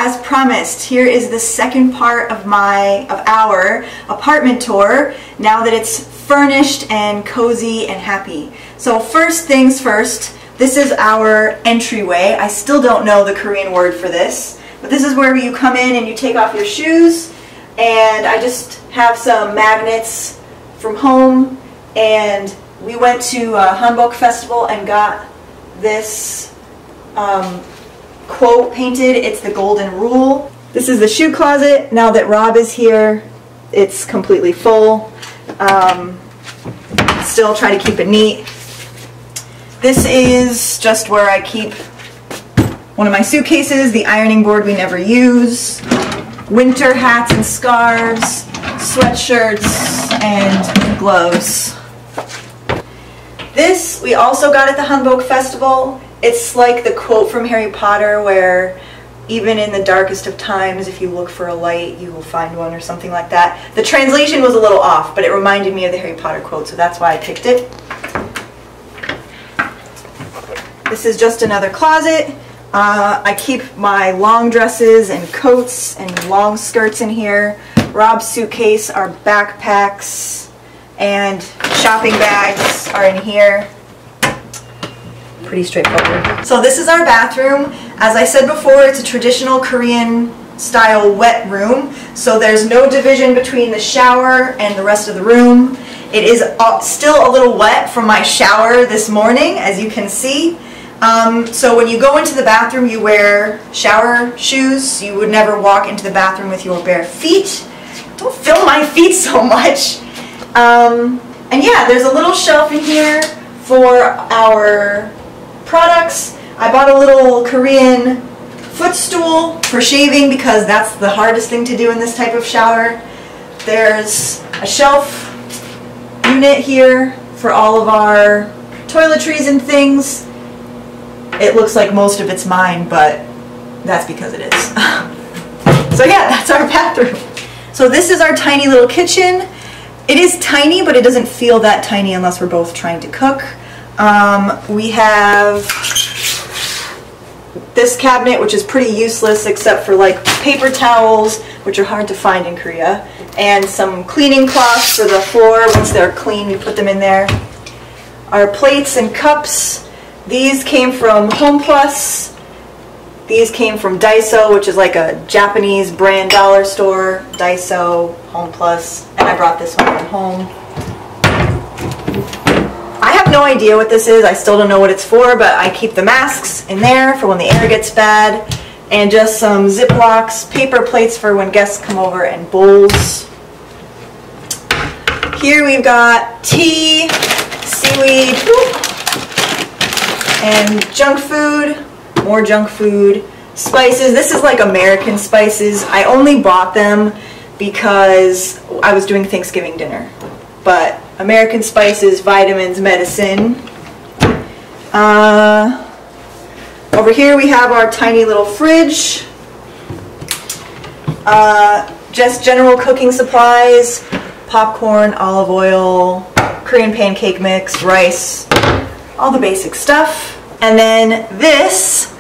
as promised, here is the second part of our apartment tour, now that it's furnished and cozy and happy. So first things first, this is our entryway. I still don't know the Korean word for this, but this is where you come in and you take off your shoes, and I just have some magnets from home, and we went to a Hanbok festival and got this quote painted. It's the golden rule. This is the shoe closet. Now that Rob is here, it's completely full. Still try to keep it neat. This is just where I keep one of my suitcases, the ironing board we never use, winter hats and scarves, sweatshirts, and gloves. This we also got at the Hanbok Festival. It's like the quote from Harry Potter where even in the darkest of times, if you look for a light, you will find one, or something like that. The translation was a little off, but it reminded me of the Harry Potter quote, so that's why I picked it. This is just another closet. I keep my long dresses and coats and long skirts in here. Rob's suitcase, our backpacks, and shopping bags are in here. Pretty straightforward. So this is our bathroom. As I said before, it's a traditional Korean style wet room, so there's no division between the shower and the rest of the room. It is still a little wet from my shower this morning, as you can see. So when you go into the bathroom, you wear shower shoes. You would never walk into the bathroom with your bare feet. Don't film my feet so much. And yeah, there's a little shelf in here for our products. I bought a little Korean footstool for shaving because that's the hardest thing to do in this type of shower. There's a shelf unit here for all of our toiletries and things. It looks like most of it's mine, but that's because it is. So yeah, that's our bathroom. So this is our tiny little kitchen. It is tiny, but it doesn't feel that tiny unless we're both trying to cook. We have this cabinet, which is pretty useless except for like paper towels, which are hard to find in Korea, and some cleaning cloths for the floor. Once they're clean, we put them in there. Our plates and cups. These came from Home Plus. These came from Daiso, which is like a Japanese brand dollar store. Daiso, Home Plus, and I brought this one from home. I have no idea what this is. I still don't know what it's for, but I keep the masks in there for when the air gets bad, and just some Ziplocs, paper plates for when guests come over, and bowls. Here we've got tea, seaweed, and junk food, more junk food, spices. This is like American spices. I only bought them because I was doing Thanksgiving dinner. But American spices, vitamins, medicine. Over here we have our tiny little fridge. Just general cooking supplies, popcorn, olive oil, Korean pancake mix, rice, all the basic stuff. And then this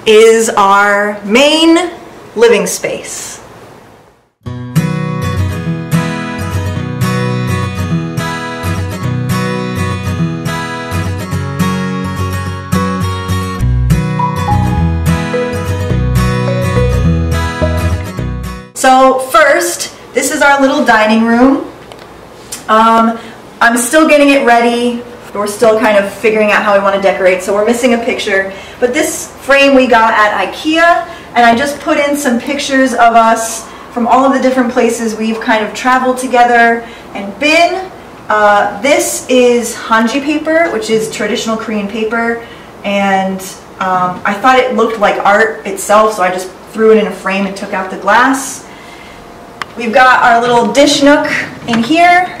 is our main living space. So first, this is our little dining room. I'm still getting it ready. We're still kind of figuring out how we want to decorate, so we're missing a picture. But this frame we got at IKEA, and I just put in some pictures of us from all of the different places we've kind of traveled together and been. This is hanji paper, which is traditional Korean paper, and I thought it looked like art itself, so I just threw it in a frame and took out the glass. We've got our little dish nook in here,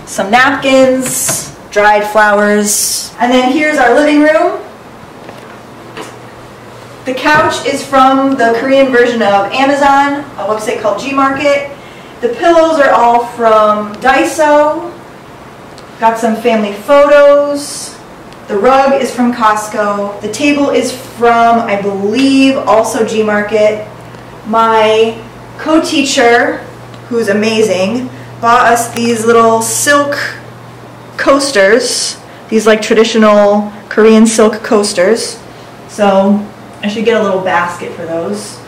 some napkins, dried flowers, and then here's our living room. The couch is from the Korean version of Amazon, a website called Gmarket. The pillows are all from Daiso. Got some family photos. The rug is from Costco. The table is from, I believe, also G Market. My co-teacher, who's amazing, bought us these little silk coasters. These like traditional Korean silk coasters. So I should get a little basket for those.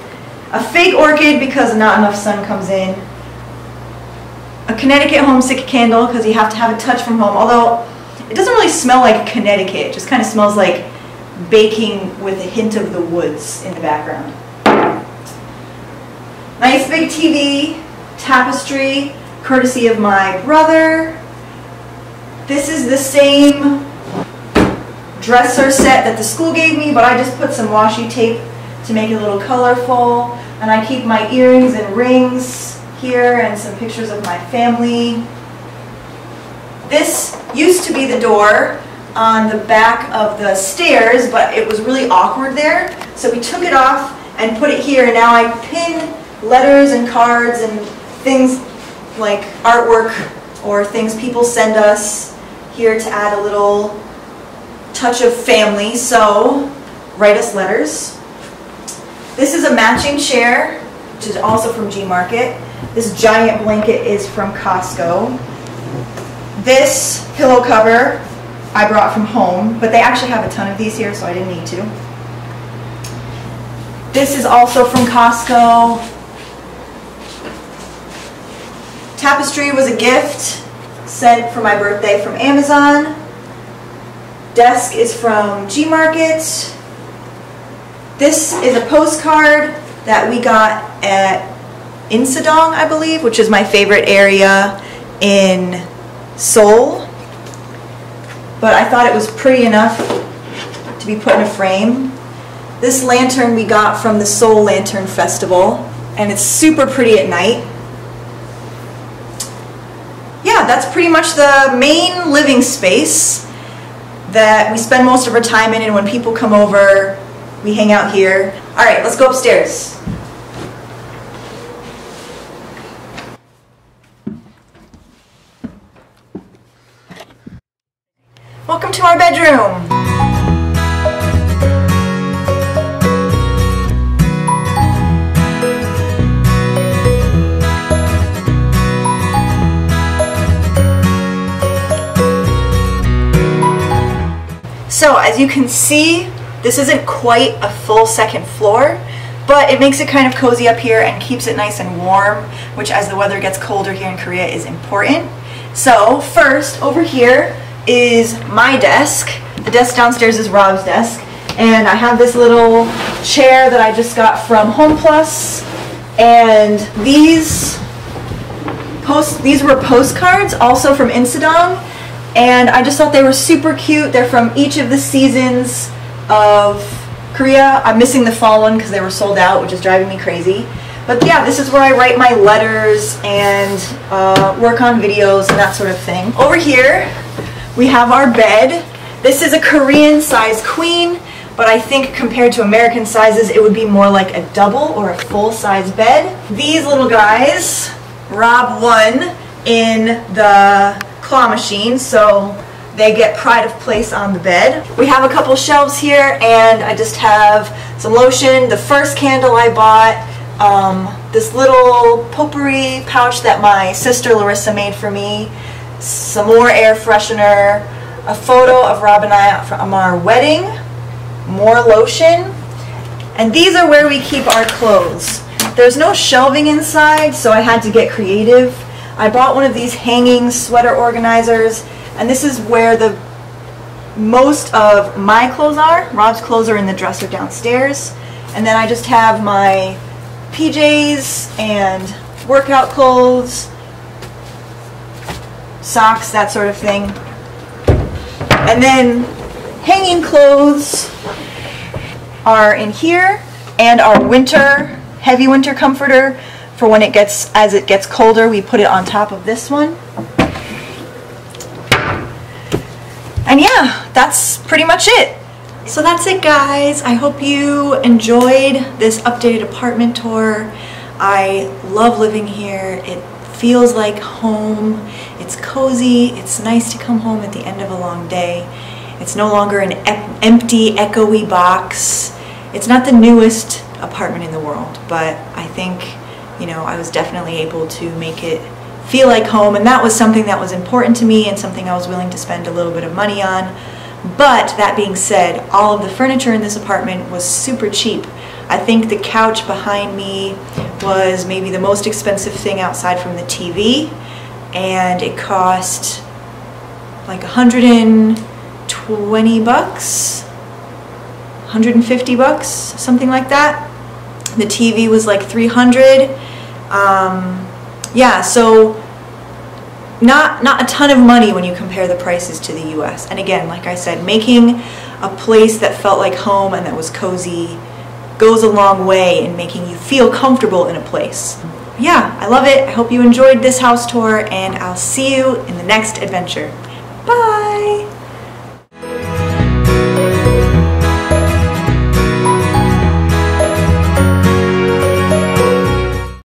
A fake orchid because not enough sun comes in. A Connecticut homesick candle because you have to have a touch from home. Although it doesn't really smell like Connecticut. It just kind of smells like baking with a hint of the woods in the background. Nice big TV, tapestry, courtesy of my brother. This is the same dresser set that the school gave me, but I just put some washi tape to make it a little colorful. And I keep my earrings and rings here and some pictures of my family. This used to be the door on the back of the stairs, but it was really awkward there. So we took it off and put it here, and now I pin letters and cards and things like artwork or things people send us here to add a little touch of family. So write us letters. This is a matching chair, which is also from G Market. This giant blanket is from Costco. This pillow cover I brought from home, but they actually have a ton of these here, so I didn't need to. This is also from Costco. Tapestry was a gift sent for my birthday from Amazon. Desk is from G Market. This is a postcard that we got at Insadong, I believe, which is my favorite area in Seoul. But I thought it was pretty enough to be put in a frame. This lantern we got from the Seoul Lantern Festival, and it's super pretty at night. Yeah, that's pretty much the main living space that we spend most of our time in, and when people come over, we hang out here. All right, let's go upstairs. Welcome to our bedroom. So as you can see, this isn't quite a full second floor, but it makes it kind of cozy up here and keeps it nice and warm, which as the weather gets colder here in Korea is important. So first, over here is my desk. The desk downstairs is Rob's desk, and I have this little chair that I just got from Home Plus, and these were postcards also from Insadong, and I just thought they were super cute. They're from each of the seasons of Korea. I'm missing the fall one because they were sold out, which is driving me crazy. But yeah, this is where I write my letters and work on videos and that sort of thing. Over here, we have our bed. This is a Korean size queen, but I think compared to American sizes, it would be more like a double or a full size bed. These little guys, Rob won in the claw machine, so they get pride of place on the bed. We have a couple shelves here, and I just have some lotion. The first candle I bought, this little potpourri pouch that my sister Larissa made for me, some more air freshener, a photo of Rob and I from our wedding, more lotion, and these are where we keep our clothes. There's no shelving inside, so I had to get creative. I bought one of these hanging sweater organizers, and this is where the most of my clothes are. Rob's clothes are in the dresser downstairs, and then I just have my PJs and workout clothes, socks, that sort of thing. And then hanging clothes are in here, and our heavy winter comforter for when as it gets colder, we put it on top of this one. And yeah, that's pretty much it. So that's it, guys. I hope you enjoyed this updated apartment tour. I love living here. It feels like home. It's cozy. It's nice to come home at the end of a long day. It's no longer an empty, echoey box. It's not the newest apartment in the world, but I think, you know, I was definitely able to make it feel like home, and that was something that was important to me and something I was willing to spend a little bit of money on. But that being said, all of the furniture in this apartment was super cheap. I think the couch behind me was maybe the most expensive thing outside from the TV, and it cost like 120 bucks, 150 bucks, something like that. The TV was like 300. Yeah, so not a ton of money when you compare the prices to the US. And again, like I said, making a place that felt like home and that was cozy goes a long way in making you feel comfortable in a place. Yeah, I love it. I hope you enjoyed this house tour, and I'll see you in the next adventure. Bye!